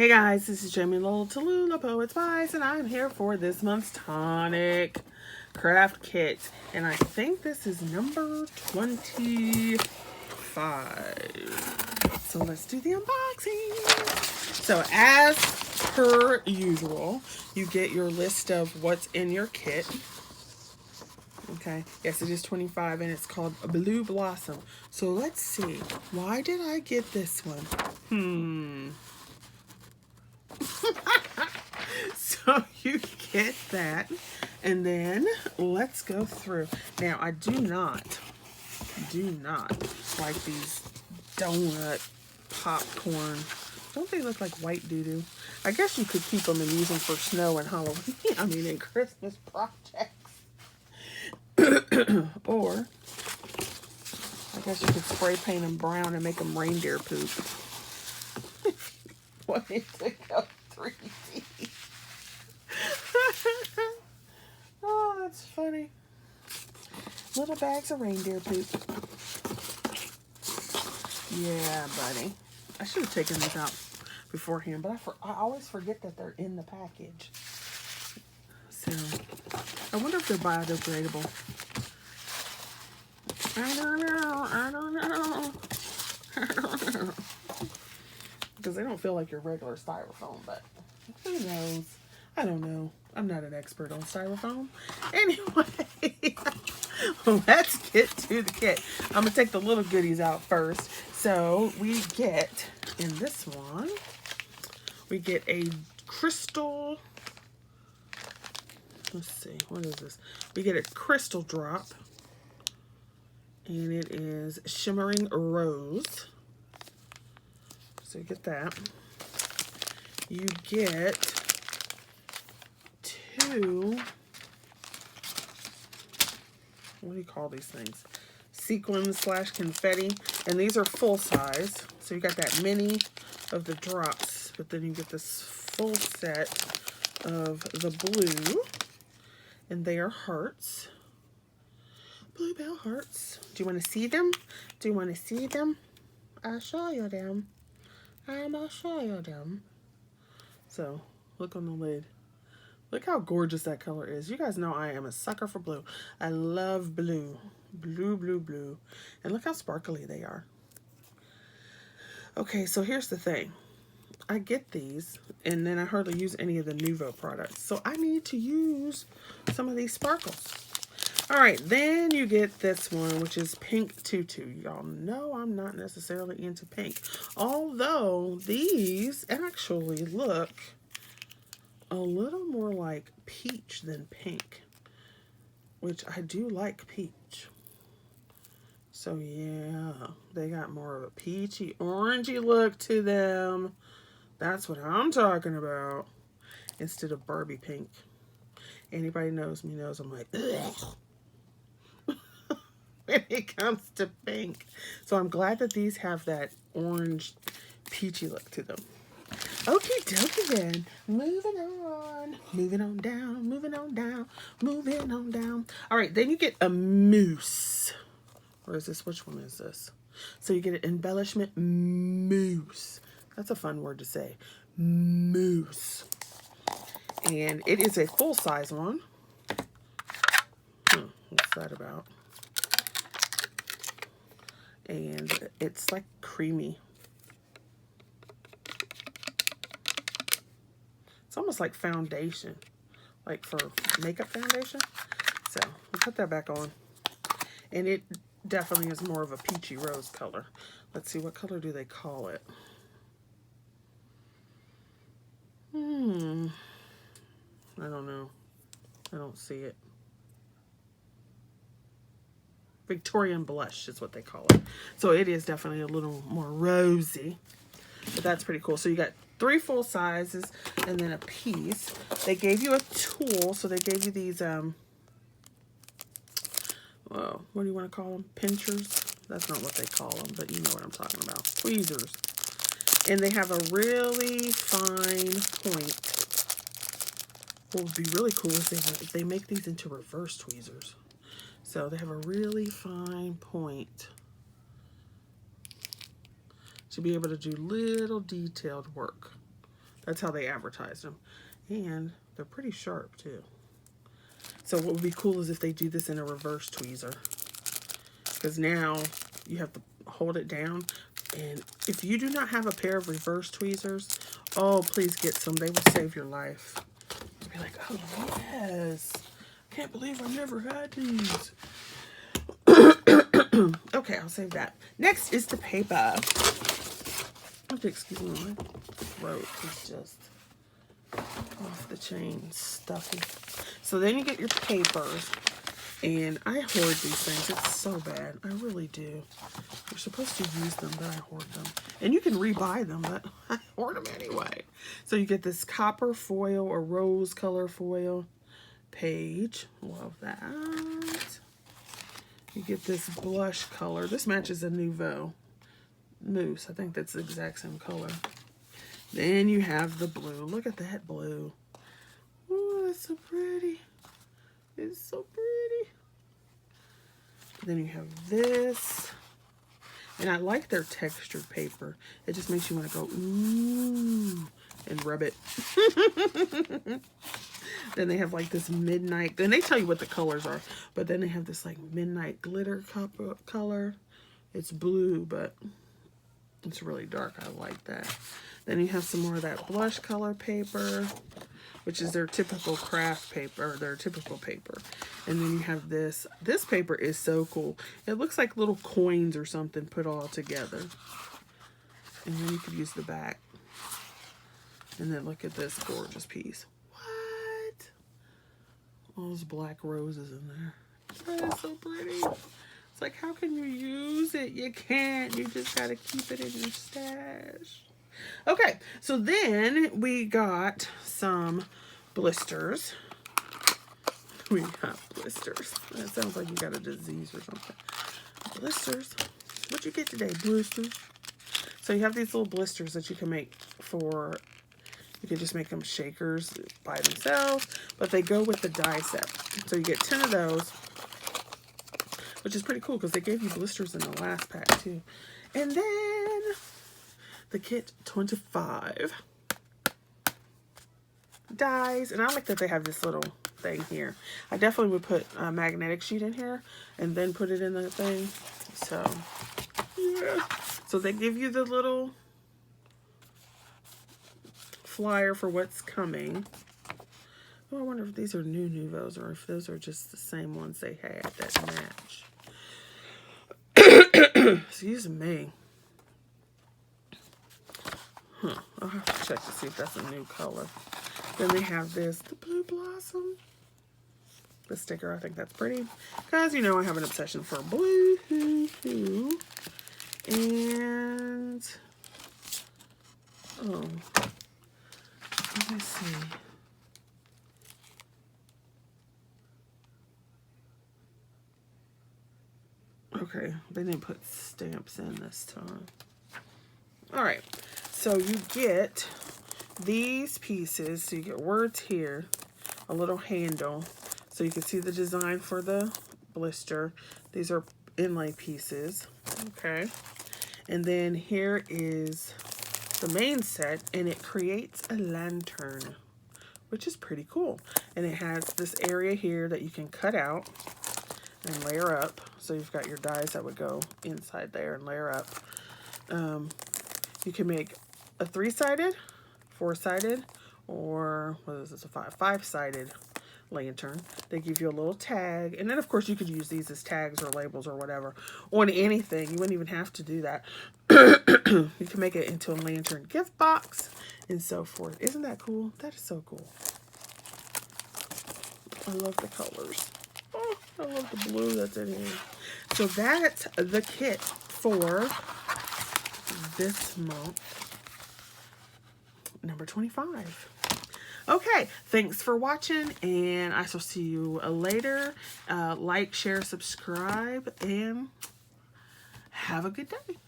Hey guys, this is Jamie Lowell Tallulah Poet Spice, and I'm here for this month's Tonic craft kit. And I think this is number 25. So let's do the unboxing. So as per usual, you get your list of what's in your kit. Okay, yes, it is 25 and it's called a Blue Blossom. So let's see, why did I get this one? So you get that, and then let's go through. Now I do not like these donut popcorn. Don't they look like white doo-doo? I guess you could keep them and use them for snow and Halloween. I mean, in Christmas projects. Or I guess you could spray paint them brown and make them reindeer poop. Wanted to go 3D. Oh, that's funny. Little bags of reindeer poop. Yeah, buddy. I should have taken these out beforehand, but I always forget that they're in the package. So, I wonder if they're biodegradable. I don't know. Because they don't feel like your regular styrofoam, but who knows? I don't know. I'm not an expert on styrofoam. Anyway, let's get to the kit. I'm going to take the little goodies out first. So we get, in this one, we get a crystal, let's see, what is this? We get a crystal drop, and it is Shimmering Rose. So you get that. You get two, what do you call these things? Sequins / confetti. And these are full size. So you got that mini of the drops, but then you get this full set of the blue. And they are hearts. Bluebell hearts. Do you want to see them? Do you want to see them? I'll show you them. I'll show you them. So, look on the lid. Look how gorgeous that color is. You guys know I am a sucker for blue. I love blue. Blue, blue, blue. And look how sparkly they are. Okay, so here's the thing. I get these, and then I hardly use any of the Nuvo products. So I need to use some of these sparkles. Alright, then you get this one, which is Pink Tutu. Y'all know I'm not necessarily into pink. Although these actually look a little more like peach than pink. Which I do like peach. So yeah, they got more of a peachy, orangey look to them. That's what I'm talking about. Instead of Barbie pink. Anybody knows me knows I'm like, ugh. When it comes to pink. So I'm glad that these have that orange peachy look to them. Okie dokie then. Moving on. Moving on down. Moving on down. Moving on down. Alright, then you get a mousse. Or is this? Which one is this? So you get an embellishment mousse. That's a fun word to say. Mousse. And it is a full-size one. What's that about? And it's like creamy. It's almost like foundation, like for makeup foundation. So we'll put that back on. And it definitely is more of a peachy rose color. Let's see, what color do they call it? I don't know. I don't see it. Victorian blush is what they call it. So it is definitely a little more rosy. But that's pretty cool. So you got 3 full sizes and then a piece. They gave you a tool. So they gave you these, well, what do you want to call them? Pinchers? That's not what they call them, but you know what I'm talking about. Tweezers. And they have a really fine point. What would be really cool is if they make these into reverse tweezers. So they have a really fine point to be able to do little detailed work. That's how they advertised them. And they're pretty sharp too. So what would be cool is if they do this in a reverse tweezer. Because now you have to hold it down. And if you do not have a pair of reverse tweezers, oh, please get some. They will save your life. You'll be like, oh, yes. Can't believe I've never had these. Okay, I'll save that. Next is the paper. Okay, excuse me, my throat is just off the chain, stuffy. So then you get your papers, and I hoard these things. It's so bad. I really do. You're supposed to use them, but I hoard them. And you can rebuy them, but I hoard them anyway. So you get this copper foil or rose color foil page. Love that. You get this blush color. This matches a Nouveau Mousse. I think that's the exact same color. Then you have the blue. Look at that blue. Oh, that's so pretty. It's so pretty. Then you have this. And I like their textured paper. It just makes you want to go, ooh, and rub it. Then they have like this midnight. Then they tell you what the colors are. But then they have this like midnight glitter color. It's blue, but it's really dark. I like that. Then you have some more of that blush color paper, which is their typical craft paper, their typical paper. And then you have this. This paper is so cool. It looks like little coins or something put all together. And then you could use the back. And then look at this gorgeous piece. What? All those black roses in there. That is so pretty. It's like, how can you use it? You can't. You just got to keep it in your stash. Okay, so then we got some blisters. We got blisters. That sounds like you got a disease or something. Blisters. What'd you get today? Blisters. So you have these little blisters that you can make for, you can just make them shakers by themselves, but they go with the die set. So you get 10 of those, which is pretty cool because they gave you blisters in the last pack too. And then the kit 25 dies, and I like that they have this little thing here. I definitely would put a magnetic sheet in here and then put it in the thing. So yeah, so they give you the little flyer for what's coming. Oh, I wonder if these are new Nouveaux or if those are just the same ones they had that match. Excuse me. I'll have to check to see if that's a new color. Then they have this, the Blue Blossom. The sticker, I think that's pretty. Because, you know, I have an obsession for blue. And, oh, let me see. Okay, they didn't put stamps in this time. All right, so you get these pieces. So you get words here, a little handle, so you can see the design for the blister. These are inlay pieces, okay? And then here is the main set, and it creates a lantern, which is pretty cool. And it has this area here that you can cut out and layer up. So you've got your dies that would go inside there and layer up. You can make a 3-sided, 4-sided, or what is this, a 5-sided lantern. They give you a little tag, and then of course you could use these as tags or labels or whatever on anything. You wouldn't even have to do that. You can make it into a lantern gift box and so forth. Isn't that cool? That is so cool. I love the colors. Oh, I love the blue that's in here. So that's the kit for this month, number 25. Okay, thanks for watching, and I shall see you later. Like, share, subscribe, and have a good day.